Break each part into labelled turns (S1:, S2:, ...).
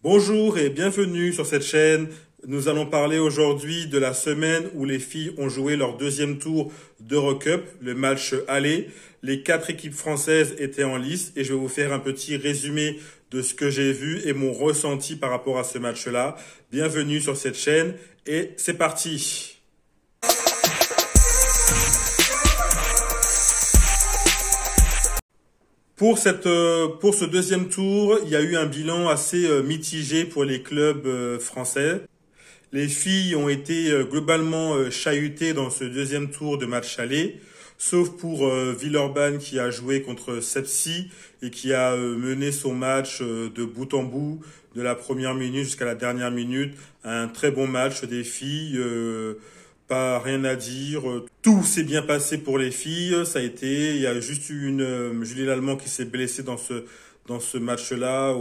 S1: Bonjour et bienvenue sur cette chaîne. Nous allons parler aujourd'hui de la semaine où les filles ont joué leur deuxième tour d'Eurocup, le match aller. Les 4 équipes françaises étaient en lice et je vais vous faire un petit résumé de ce que j'ai vu et mon ressenti par rapport à ce match-là. Bienvenue sur cette chaîne et c'est parti. Pour ce deuxième tour, il y a eu un bilan assez mitigé pour les clubs français. Les filles ont été globalement chahutées dans ce deuxième tour de match aller, sauf pour Villeurbanne qui a joué contre Sepsi et qui a mené son match de bout en bout, de la première minute jusqu'à la dernière minute. Un très bon match des filles. Pas rien à dire. Tout s'est bien passé pour les filles. Ça a été. Il y a juste eu une Julie Lallemand qui s'est blessée dans ce match-là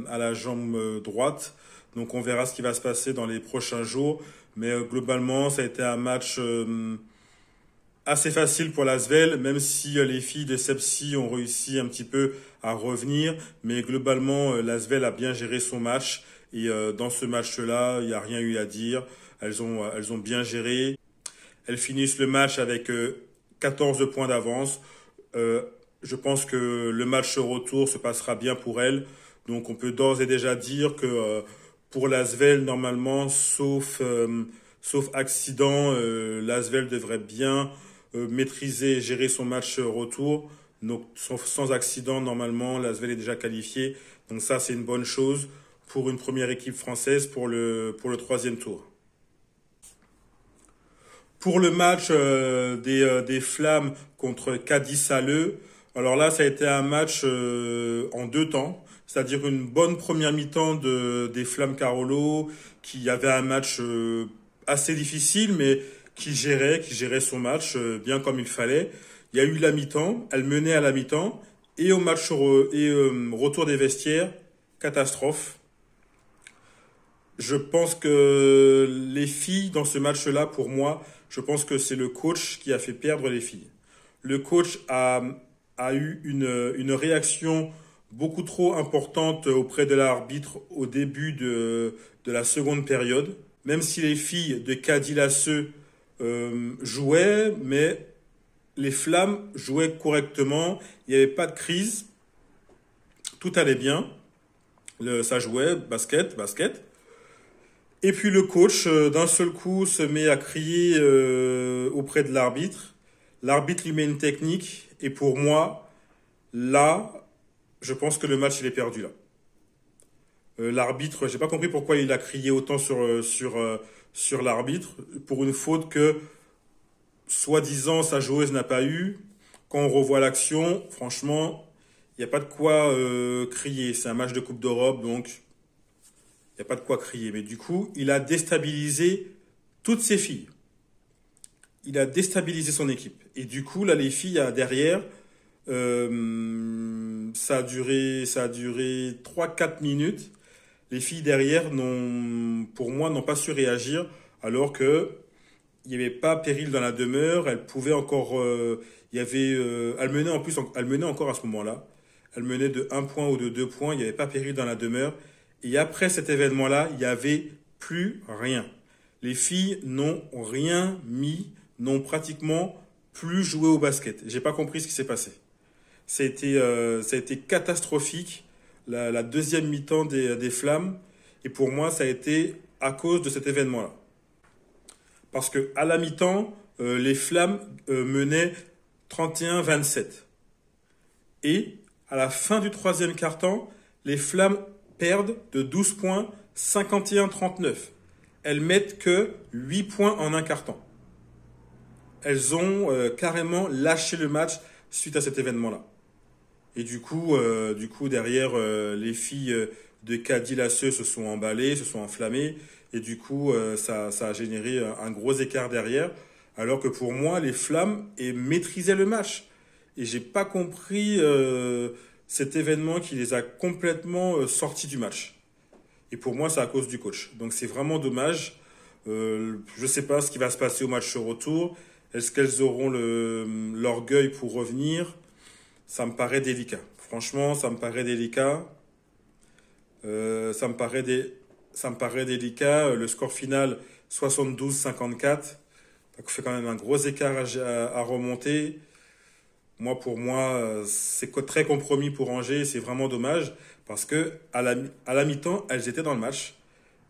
S1: à la jambe droite. Donc on verra ce qui va se passer dans les prochains jours. Mais globalement, ça a été un match assez facile pour l'Asvel, même si les filles de Sepsi ont réussi un petit peu à revenir. Mais globalement, l'Asvel a bien géré son match. Et dans ce match-là, il n'y a rien eu à dire. Elles ont bien géré. Elles finissent le match avec 14 points d'avance. Je pense que le match retour se passera bien pour elles. Donc on peut d'ores et déjà dire que pour l'Asvel, normalement, sauf accident, l'Asvel devrait bien maîtriser et gérer son match retour. Donc sans accident, normalement, l'Asvel est déjà qualifiée. Donc ça, c'est une bonne chose pour une première équipe française pour le troisième tour. Pour le match des Flammes contre Cadiz-Salleux, alors là, ça a été un match en 2 temps, c'est-à-dire une bonne première mi-temps des Flammes Carolo, qui avait un match assez difficile, mais qui gérait son match bien comme il fallait. Il y a eu la mi-temps, elle menait à la mi-temps, et au match retour des vestiaires, catastrophe. Je pense que les filles dans ce match-là, pour moi, je pense que c'est le coach qui a fait perdre les filles. Le coach a eu une réaction beaucoup trop importante auprès de l'arbitre au début de la seconde période. Même si les filles de Cadiz-Salleux jouaient, mais les Flammes jouaient correctement. Il n'y avait pas de crise. Tout allait bien. Ça jouait, basket. Et puis le coach, d'un seul coup, se met à crier auprès de l'arbitre. L'arbitre lui met une technique. Et pour moi, là, je pense que le match, il est perdu là. L'arbitre, j'ai pas compris pourquoi il a crié autant sur l'arbitre. Pour une faute que, soi-disant, sa joueuse n'a pas eu. Quand on revoit l'action, franchement, il n'y a pas de quoi crier. C'est un match de Coupe d'Europe, donc... il n'y a pas de quoi crier. Mais du coup, il a déstabilisé toutes ses filles. Il a déstabilisé son équipe. Et du coup, là, les filles derrière, ça a duré 3-4 minutes. Les filles derrière, pour moi, n'ont pas su réagir, alors que il n'y avait pas péril dans la demeure. Elles pouvaient encore... elles menaient encore à ce moment-là. Elles menaient de 1 point ou de 2 points. Il n'y avait pas péril dans la demeure. Et après cet événement-là, il n'y avait plus rien. Les filles n'ont rien mis, n'ont pratiquement plus joué au basket. J'ai pas compris ce qui s'est passé. Ça a été catastrophique, la deuxième mi-temps des Flammes. Et pour moi, ça a été à cause de cet événement-là. Parce que à la mi-temps, les Flammes menaient 31-27. Et à la fin du troisième quart-temps, les Flammes perdent de 12 points, 51-39. Elles mettent que 8 points en un quart-temps. Elles ont carrément lâché le match suite à cet événement-là. Et du coup derrière, les filles de Cadiz-Salleux se sont emballées, se sont enflammées. Et du coup, ça a généré un gros écart derrière. Alors que pour moi, les Flammes maîtrisaient le match. Et j'ai pas compris... cet événement qui les a complètement sortis du match. Et pour moi, c'est à cause du coach. Donc c'est vraiment dommage. Je ne sais pas ce qui va se passer au match retour. Est-ce qu'elles auront l'orgueil pour revenir? Ça me paraît délicat. Franchement, ça me paraît délicat. Ça me paraît délicat. Le score final 72-54. Ça fait quand même un gros écart à remonter. Pour moi, c'est très compromis pour Angers. C'est vraiment dommage parce que à la mi-temps, elles étaient dans le match.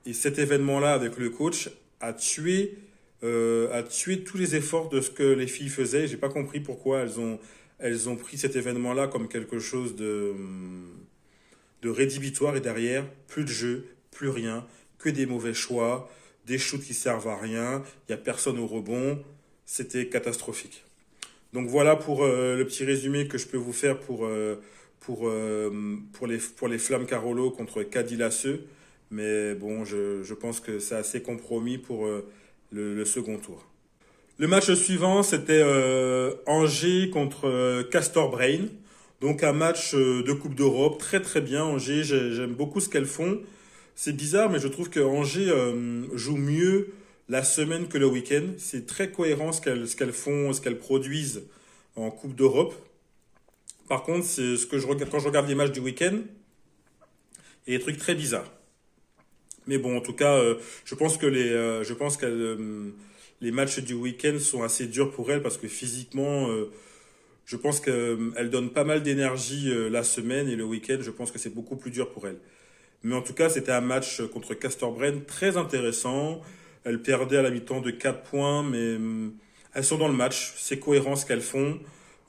S1: Et cet événement-là, avec le coach, a tué tous les efforts de ce que les filles faisaient. J'ai pas compris pourquoi elles ont pris cet événement-là comme quelque chose de rédhibitoire et derrière, plus de jeu, plus rien, que des mauvais choix, des shoots qui servent à rien, il n'y a personne au rebond, c'était catastrophique. Donc voilà pour le petit résumé que je peux vous faire pour les Flammes Carolo contre Cadillaceux. Mais bon, je pense que c'est assez compromis pour le second tour. Le match suivant, c'était Angers contre Castor Brain. Donc un match de Coupe d'Europe, très très bien. Angers, j'aime beaucoup ce qu'elles font. C'est bizarre, mais je trouve que Angers joue mieux la semaine que le week-end. C'est très cohérent ce qu'elles font, ce qu'elles produisent en Coupe d'Europe. Par contre, c'est ce que je regarde quand je regarde les matchs du week-end, il y a des trucs très bizarres. Mais bon, en tout cas, je pense que les matchs du week-end sont assez durs pour elles parce que physiquement, je pense qu'elles donnent pas mal d'énergie la semaine et le week-end, je pense que c'est beaucoup plus dur pour elles. Mais en tout cas, c'était un match contre Castor-Brenne très intéressant. Elles perdaient à la mi-temps de 4 points, mais elles sont dans le match. C'est cohérent ce qu'elles font.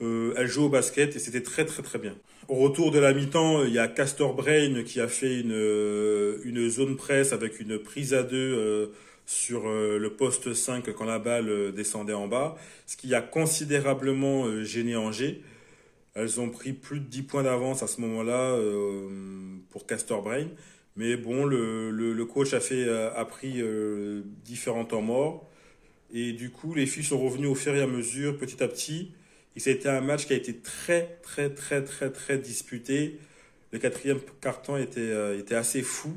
S1: Elles jouent au basket et c'était très très très bien. Au retour de la mi-temps, il y a Castor Brain qui a fait une zone presse avec une prise à deux sur le poste 5 quand la balle descendait en bas, ce qui a considérablement gêné Angers. Elles ont pris plus de 10 points d'avance à ce moment-là pour Castor Brain. Mais bon, le coach a pris différents temps morts. Et du coup, les filles sont revenues au fur et à mesure, petit à petit. Et ça a été un match qui a été très, très, très, très, très disputé. Le quatrième quart-temps était assez fou.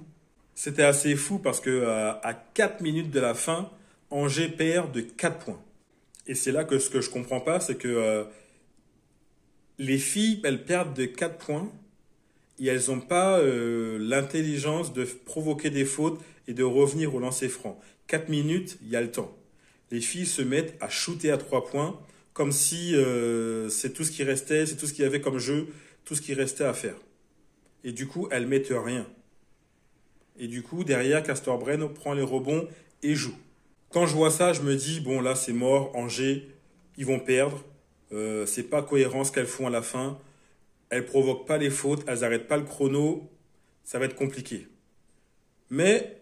S1: C'était assez fou parce que à 4 minutes de la fin, Angers perd de 4 points. Et c'est là que ce que je comprends pas, c'est que les filles, elles perdent de 4 points et elles n'ont pas l'intelligence de provoquer des fautes et de revenir au lancer franc. 4 minutes, il y a le temps. Les filles se mettent à shooter à 3 points comme si c'est tout ce qui restait, c'est tout ce qu'il y avait comme jeu, tout ce qui restait à faire. Et du coup, elles mettent rien. Et du coup, derrière, Castor Brenne prend les rebonds et joue. Quand je vois ça, je me dis, bon là, c'est mort, Angers, ils vont perdre. C'est pas cohérent ce qu'elles font à la fin. Elles provoquent pas les fautes, elles n'arrêtent pas le chrono. Ça va être compliqué. Mais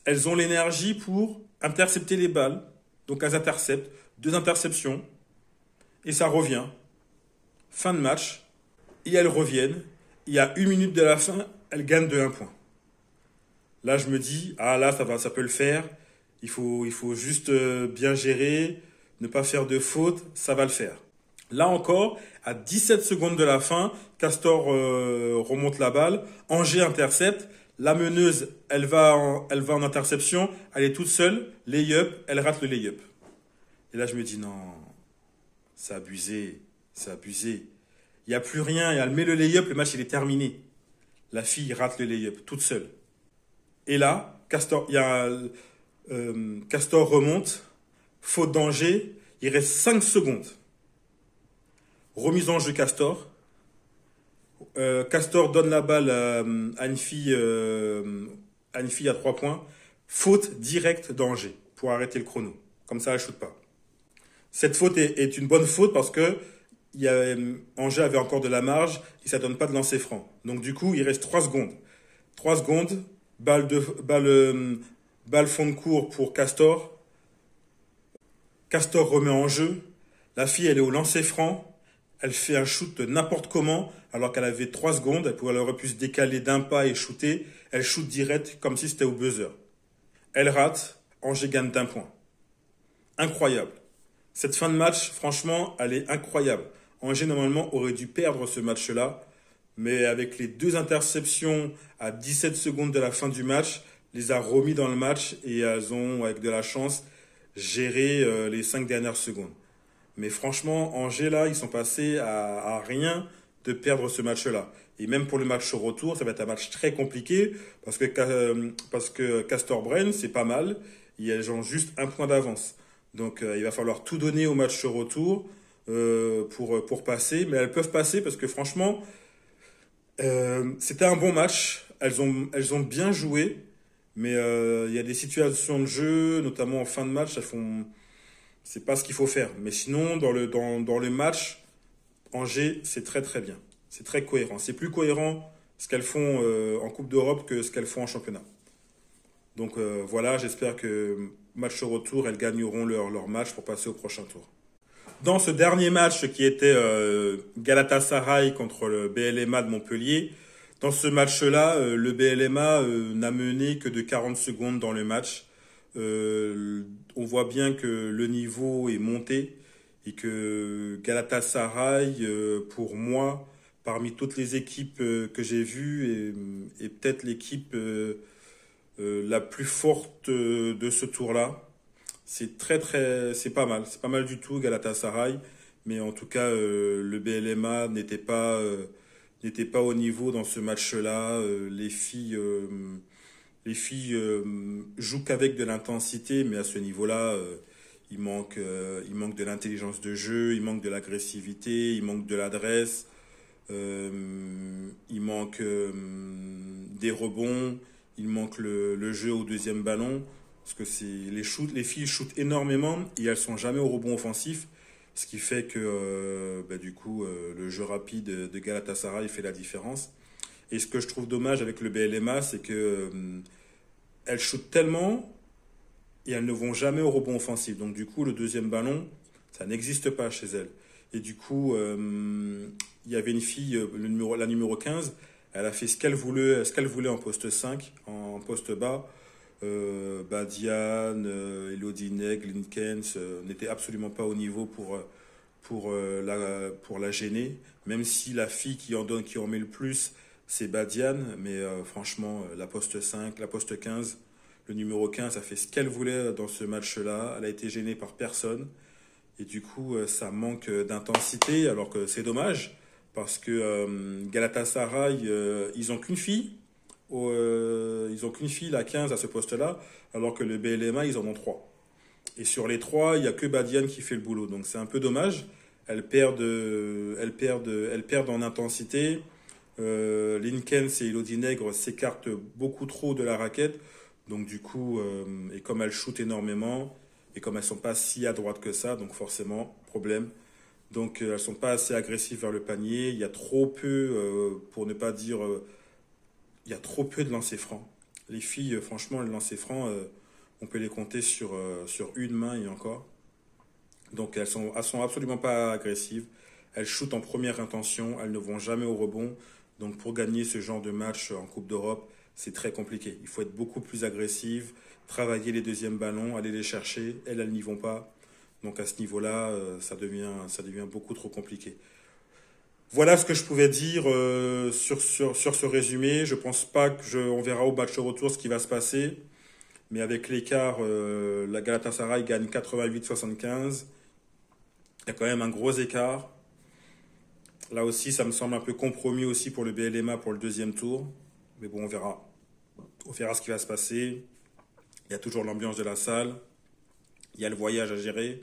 S1: elles ont l'énergie pour intercepter les balles. Donc elles interceptent, 2 interceptions. Et ça revient. Fin de match. Et elles reviennent. Il y a 1 minute de la fin, elles gagnent de 1 point. Là, je me dis, ah là, ça peut le faire. Il faut juste bien gérer, ne pas faire de fautes, ça va le faire. Là encore, à 17 secondes de la fin, Castor remonte la balle, Angers intercepte, la meneuse, elle va en interception, elle est toute seule, lay-up, elle rate le lay-up. Et là, je me dis, non, c'est abusé, c'est abusé. Il n'y a plus rien, et elle met le lay-up, le match il est terminé. La fille rate le lay-up, toute seule. Et là, Castor remonte, faute d'Angers, il reste 5 secondes. Remise en jeu Castor. Castor donne la balle à une fille à 3 points. Faute directe d'Angers pour arrêter le chrono. Comme ça, elle ne shoot pas. Cette faute est une bonne faute parce que Angers avait encore de la marge et ça ne donne pas de lancer franc. Donc du coup, il reste 3 secondes. 3 secondes, balle fond de cours pour Castor. Castor remet en jeu. La fille, elle est au lancer franc. Elle fait un shoot n'importe comment, alors qu'elle avait 3 secondes. Elle aurait pu se décaler d'un pas et shooter. Elle shoot direct comme si c'était au buzzer. Elle rate. Angers gagne d'1 point. Incroyable. Cette fin de match, franchement, elle est incroyable. Angers, normalement, aurait dû perdre ce match-là. Mais avec les 2 interceptions à 17 secondes de la fin du match, les a remis dans le match et elles ont, avec de la chance, géré les 5 dernières secondes. Mais franchement, Angers, là, ils sont passés à rien de perdre ce match-là. Et même pour le match au retour, ça va être un match très compliqué parce que Castor-Brenne, c'est pas mal. Et elles ont juste un point d'avance. Donc il va falloir tout donner au match au retour pour passer. Mais elles peuvent passer parce que franchement, c'était un bon match. Elles ont bien joué. Mais il y a des situations de jeu, notamment en fin de match, c'est pas ce qu'il faut faire. Mais sinon, dans le match, Angers, c'est très très bien. C'est très cohérent. C'est plus cohérent ce qu'elles font en Coupe d'Europe que ce qu'elles font en championnat. Donc voilà, j'espère que match au retour, elles gagneront leur match pour passer au prochain tour. Dans ce dernier match qui était Galatasaray contre le BLMA de Montpellier, dans ce match-là, le BLMA n'a mené que de 40 secondes dans le match. On voit bien que le niveau est monté et que Galatasaray, pour moi, parmi toutes les équipes que j'ai vues, est peut-être l'équipe la plus forte de ce tour-là. C'est pas mal du tout Galatasaray, mais en tout cas le BLMA n'était pas au niveau dans ce match-là. Les filles jouent qu'avec de l'intensité, mais à ce niveau-là, il manque de l'intelligence de jeu, il manque de l'agressivité, il manque de l'adresse, il manque des rebonds, il manque le jeu au deuxième ballon. Parce que les filles shootent énormément et elles sont jamais au rebond offensif, ce qui fait que du coup le jeu rapide de Galatasaray fait la différence. Et ce que je trouve dommage avec le BLMA, c'est que elles shootent tellement et elles ne vont jamais au rebond offensif. Donc du coup le deuxième ballon, ça n'existe pas chez elles. Et du coup il y avait une fille, la numéro 15, elle a fait ce qu'elle voulait en poste 5, en poste bas. Badiane, Elodie Neg, Linkens n'étaient absolument pas au niveau pour la gêner. Même si la fille qui en met le plus, c'est Badiane. Mais franchement, la poste 5, la poste 15, le numéro 15 a fait ce qu'elle voulait dans ce match-là. Elle a été gênée par personne. Et du coup, ça manque d'intensité, alors que c'est dommage. Parce que Galatasaray, ils ont qu'une fille. Ils ont qu'une fille, la 15, à ce poste-là, alors que le BLMA, ils en ont trois. Et sur les trois, il n'y a que Badiane qui fait le boulot. Donc c'est un peu dommage. Elles perdent en intensité. Linkens et Elodie Nègre s'écartent beaucoup trop de la raquette. Donc du coup, et comme elles shootent énormément, et comme elles sont pas si à droite que ça, donc forcément, problème. Donc elles sont pas assez agressives vers le panier. Il y a trop peu, pour ne pas dire il y a trop peu de lancers francs. Les filles, franchement, les lancers francs, on peut les compter sur une main et encore. Donc elles sont absolument pas agressives. Elles shootent en première intention, elles ne vont jamais au rebond. Donc pour gagner ce genre de match en Coupe d'Europe, c'est très compliqué. Il faut être beaucoup plus agressive, travailler les deuxièmes ballons, aller les chercher. Elles n'y vont pas. Donc à ce niveau-là, ça devient beaucoup trop compliqué. Voilà ce que je pouvais dire sur ce résumé. Je pense pas on verra au match retour ce qui va se passer. Mais avec l'écart, la Galatasaray gagne 88-75. Il y a quand même un gros écart. Là aussi, ça me semble un peu compromis aussi pour le BLMA pour le deuxième tour. Mais bon, on verra. On verra ce qui va se passer. Il y a toujours l'ambiance de la salle. Il y a le voyage à gérer.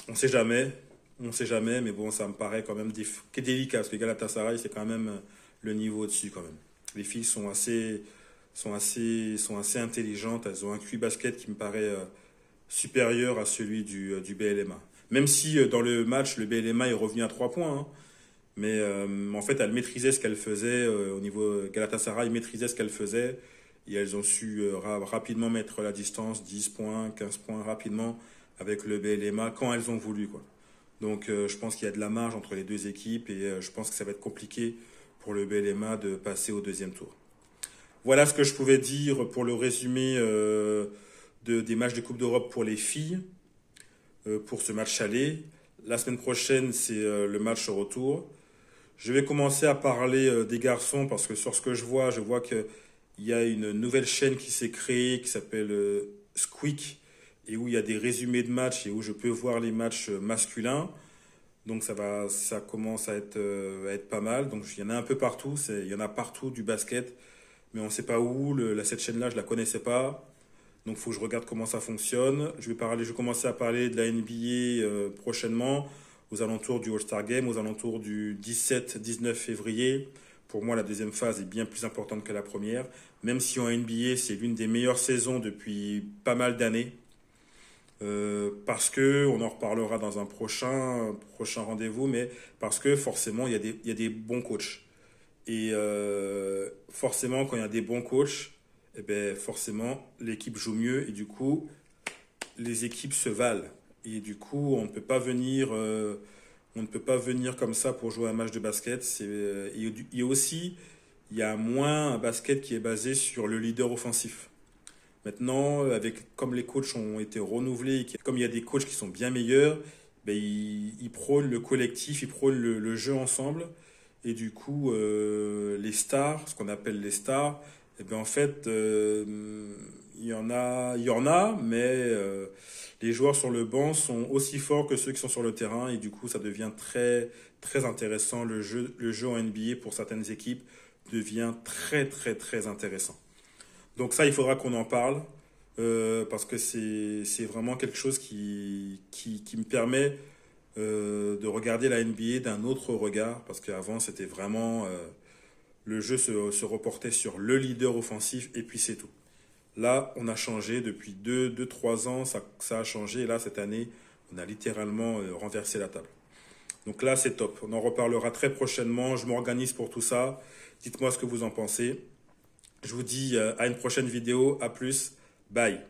S1: On sait jamais. On sait jamais, mais bon, ça me paraît quand même délicat, parce que Galatasaray, c'est quand même le niveau au-dessus quand même. Les filles sont assez intelligentes, elles ont un QI basket qui me paraît supérieur à celui du BLMA. Même si dans le match, le BLMA est revenu à 3 points, hein, mais en fait, elles maîtrisaient ce qu'elles faisaient, au niveau Galatasaray maîtrisait ce qu'elles faisaient, et elles ont su rapidement mettre la distance, 10 points, 15 points rapidement, avec le BLMA, quand elles ont voulu, quoi. Donc je pense qu'il y a de la marge entre les deux équipes et je pense que ça va être compliqué pour le BLMA de passer au deuxième tour. Voilà ce que je pouvais dire pour le résumé des matchs de Coupe d'Europe pour les filles, pour ce match aller. La semaine prochaine, c'est le match retour. Je vais commencer à parler des garçons parce que sur ce que je vois qu'il y a une nouvelle chaîne qui s'est créée qui s'appelle Squeak et où il y a des résumés de matchs et où je peux voir les matchs masculins. Donc ça commence à être pas mal. Donc il y en a un peu partout. Il y en a partout du basket, mais on ne sait pas où. Cette chaîne-là, je la connaissais pas. Donc il faut que je regarde comment ça fonctionne. Je vais commencer à parler de la NBA prochainement, aux alentours du All-Star Game, aux alentours du 17-19 février. Pour moi, la deuxième phase est bien plus importante que la première. Même si en NBA, c'est l'une des meilleures saisons depuis pas mal d'années. Parce que, on en reparlera dans un prochain rendez-vous, mais parce que forcément, il y a des bons coachs. Et forcément, quand il y a des bons coachs, eh ben, forcément, l'équipe joue mieux et du coup, les équipes se valent. Et du coup, on ne peut pas venir comme ça pour jouer un match de basket. Il y a aussi, il y a moins un basket qui est basé sur le leader offensif. Maintenant, comme les coachs ont été renouvelés, comme il y a des coachs qui sont bien meilleurs, ben, ils prônent le collectif, ils prônent le jeu ensemble. Et du coup, les stars, ce qu'on appelle les stars, eh ben, en fait, il y en a, mais les joueurs sur le banc sont aussi forts que ceux qui sont sur le terrain. Et du coup, ça devient très intéressant. Le jeu en NBA pour certaines équipes devient très intéressant. Donc ça, il faudra qu'on en parle parce que c'est vraiment quelque chose qui me permet de regarder la NBA d'un autre regard parce qu'avant, c'était vraiment le jeu se reportait sur le leader offensif et puis c'est tout. Là, on a changé depuis 3 ans, ça a changé et là, cette année, on a littéralement renversé la table. Donc là, c'est top. On en reparlera très prochainement. Je m'organise pour tout ça. Dites-moi ce que vous en pensez. Je vous dis à une prochaine vidéo. À plus. Bye.